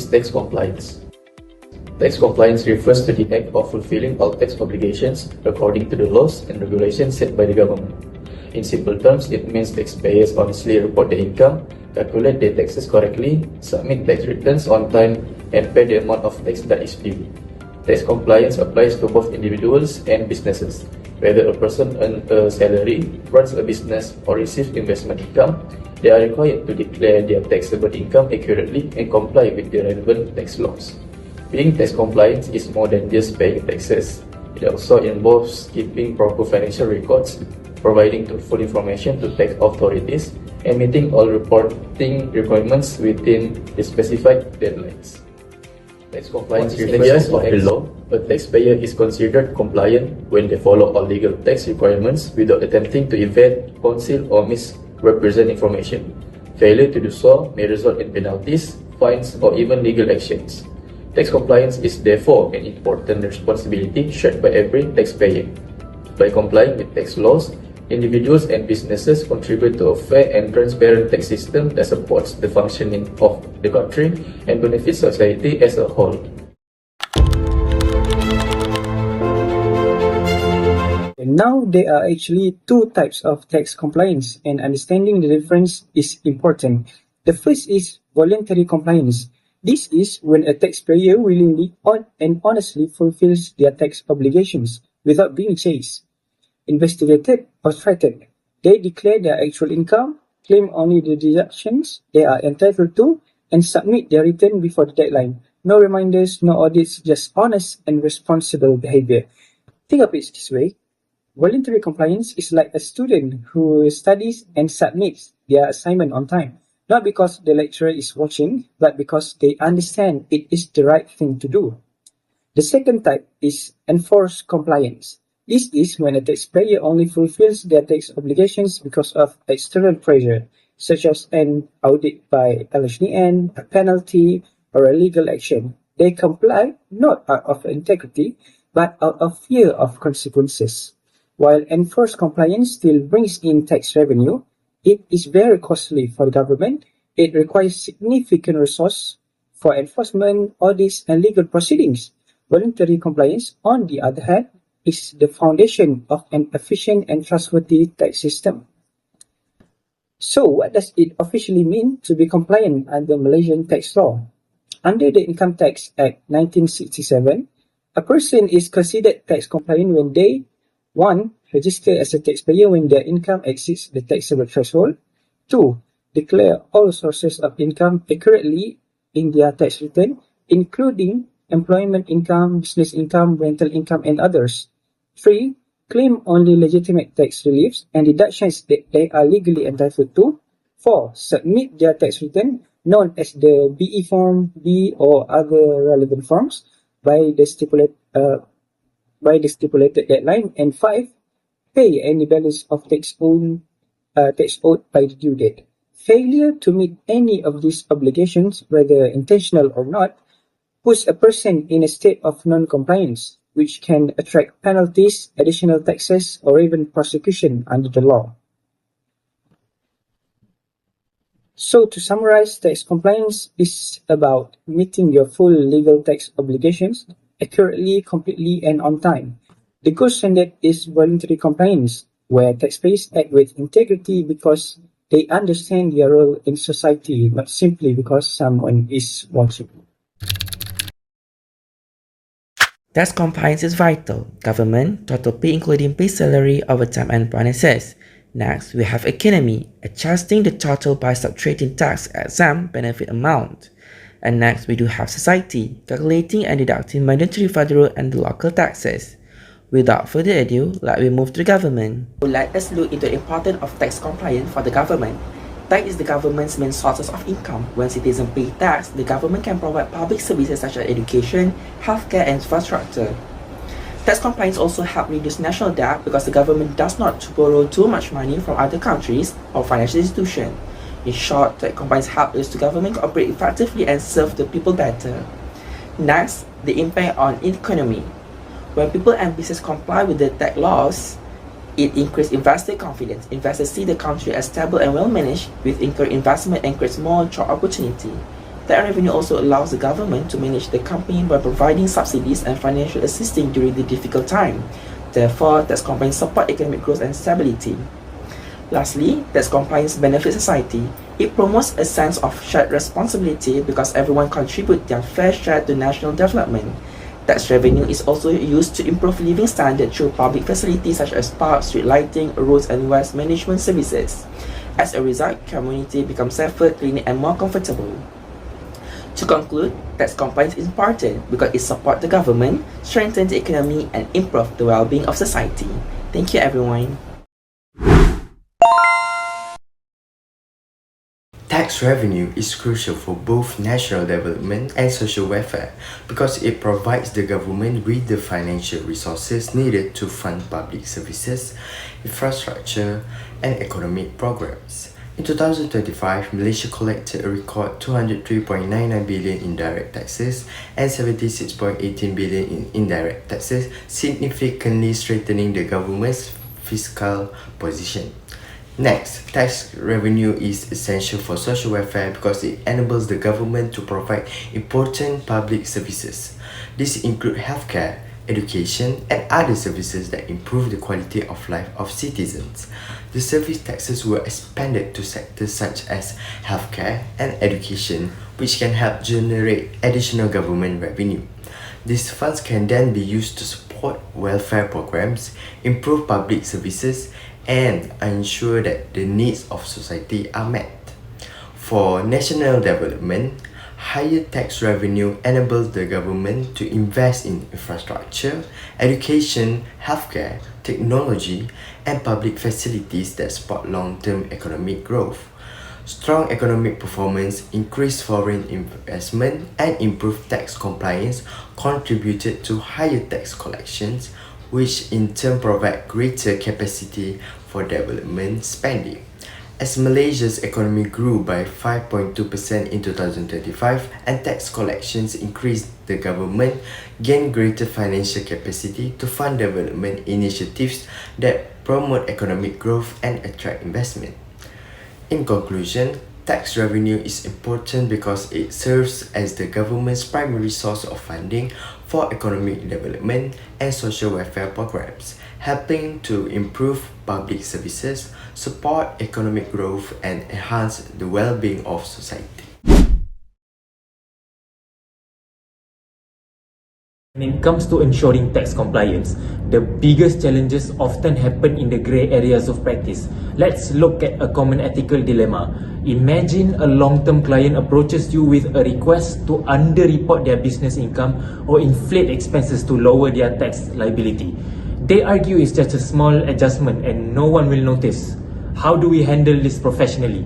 tax compliance. Tax compliance refers to the act of fulfilling all tax obligations according to the laws and regulations set by the government. In simple terms, it means taxpayers honestly report their income, calculate their taxes correctly, submit tax returns on time, and pay the amount of tax that is due. Tax compliance applies to both individuals and businesses. Whether a person earns a salary, runs a business, or receives investment income, they are required to declare their taxable income accurately and comply with the relevant tax laws. Being tax compliant is more than just paying taxes. It also involves keeping proper financial records, providing truthful information to tax authorities, and meeting all reporting requirements within the specified deadlines. Tax compliance refers of the law. A taxpayer is considered compliant when they follow all legal tax requirements without attempting to evade, conceal, or misrepresent information. Failure to do so may result in penalties, fines, or even legal actions. Tax compliance is therefore an important responsibility shared by every taxpayer. By complying with tax laws, individuals and businesses contribute to a fair and transparent tax system that supports the functioning of the country and benefits society as a whole. And now there are actually two types of tax compliance, and understanding the difference is important. The first is voluntary compliance. This is when a taxpayer willingly and honestly fulfills their tax obligations without being chased, investigated, or threatened. They declare their actual income, claim only the deductions they are entitled to, and submit their return before the deadline. No reminders, no audits, just honest and responsible behavior. Think of it this way. Voluntary compliance is like a student who studies and submits their assignment on time, not because the lecturer is watching, but because they understand it is the right thing to do. The second type is enforced compliance. This is when a taxpayer only fulfills their tax obligations because of external pressure, such as an audit by LHDN, a penalty, or a legal action. They comply not out of integrity, but out of fear of consequences. While enforced compliance still brings in tax revenue, it is very costly for the government. It requires significant resources for enforcement, audits, and legal proceedings. Voluntary compliance, on the other hand, is the foundation of an efficient and trustworthy tax system. So, what does it officially mean to be compliant under Malaysian tax law? Under the Income Tax Act 1967, a person is considered tax compliant when they 1. Register as a taxpayer when their income exceeds the taxable threshold. 2. Declare all sources of income accurately in their tax return, including employment income, business income, rental income, and others. 3. Claim only legitimate tax reliefs and deductions that they are legally entitled to. 4. Submit their tax return, known as the BE Form B or other relevant forms, by the stipulated deadline. And 5. Pay any balance of tax owed by the due date. Failure to meet any of these obligations, whether intentional or not, puts a person in a state of non-compliance, which can attract penalties, additional taxes, or even prosecution under the law. So to summarize, tax compliance is about meeting your full legal tax obligations accurately, completely, and on time. The gold standard is voluntary compliance, where taxpayers act with integrity because they understand their role in society, not simply because someone is watching. Tax compliance is vital. Government, total pay including base salary, overtime, and bonuses. Next, we have economy, adjusting the total by subtracting tax exempt benefit amount. And next, we do have society, calculating and deducting mandatory federal and local taxes. Without further ado, let me move to the government. Let us look into the importance of tax compliance for the government. Tax is the government's main sources of income. When citizens pay tax, the government can provide public services such as education, healthcare, and infrastructure. Tax compliance also helps reduce national debt because the government does not borrow too much money from other countries or financial institutions. In short, tax compliance helps the government to operate effectively and serve the people better. Next, the impact on economy. When people and businesses comply with the tax laws, it increases investor confidence. Investors see the country as stable and well managed, with increased investment and creates more job opportunity. Tax revenue also allows the government to manage the company by providing subsidies and financial assistance during the difficult time. Therefore, tax compliance support economic growth and stability. Lastly, tax compliance benefits society. It promotes a sense of shared responsibility because everyone contributes their fair share to national development. Tax revenue is also used to improve living standards through public facilities such as parks, street lighting, roads and waste management services. As a result, community becomes safer, cleaner and more comfortable. To conclude, tax compliance is important because it supports the government, strengthens the economy and improves the well-being of society. Thank you everyone. Tax revenue is crucial for both national development and social welfare because it provides the government with the financial resources needed to fund public services, infrastructure, and economic programs. In 2025, Malaysia collected a record 203.99 billion in direct taxes and 76.18 billion in indirect taxes, significantly strengthening the government's fiscal position. Next, tax revenue is essential for social welfare because it enables the government to provide important public services. These include healthcare, education, and other services that improve the quality of life of citizens. The service taxes were expanded to sectors such as healthcare and education, which can help generate additional government revenue. These funds can then be used to support welfare programs, improve public services, and ensure that the needs of society are met. For national development, higher tax revenue enables the government to invest in infrastructure, education, healthcare, technology, and public facilities that support long-term economic growth. Strong economic performance, increased foreign investment, and improved tax compliance contributed to higher tax collections, which in turn provide greater capacity for development spending. As Malaysia's economy grew by 5.2% in 2025 and tax collections increased, the government gained greater financial capacity to fund development initiatives that promote economic growth and attract investment. In conclusion, tax revenue is important because it serves as the government's primary source of funding for economic development and social welfare programs, helping to improve public services, support economic growth, and enhance the well-being of society. When it comes to ensuring tax compliance, the biggest challenges often happen in the grey areas of practice. Let's look at a common ethical dilemma. Imagine a long-term client approaches you with a request to under-report their business income or inflate expenses to lower their tax liability. They argue it's just a small adjustment and no one will notice. How do we handle this professionally?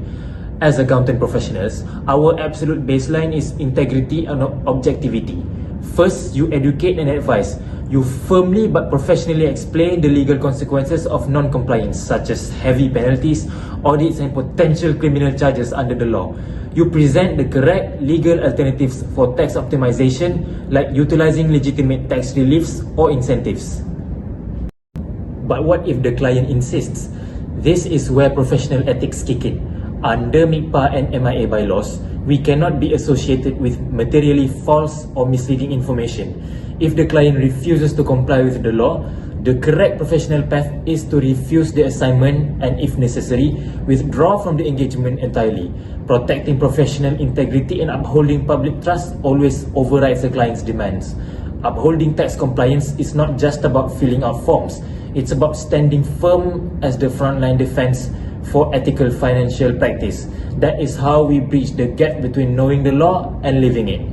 As accountant professionals, our absolute baseline is integrity and objectivity. First, you educate and advise. You firmly but professionally explain the legal consequences of non-compliance, such as heavy penalties, audits and potential criminal charges under the law. You present the correct legal alternatives for tax optimization, like utilizing legitimate tax reliefs or incentives. But what if the client insists? This is where professional ethics kick in. Under MIPA and MIA bylaws, we cannot be associated with materially false or misleading information. If the client refuses to comply with the law, the correct professional path is to refuse the assignment and, if necessary, withdraw from the engagement entirely. Protecting professional integrity and upholding public trust always overrides the client's demands. Upholding tax compliance is not just about filling out forms. It's about standing firm as the frontline defense for ethical financial practice. That is how we bridge the gap between knowing the law and living it.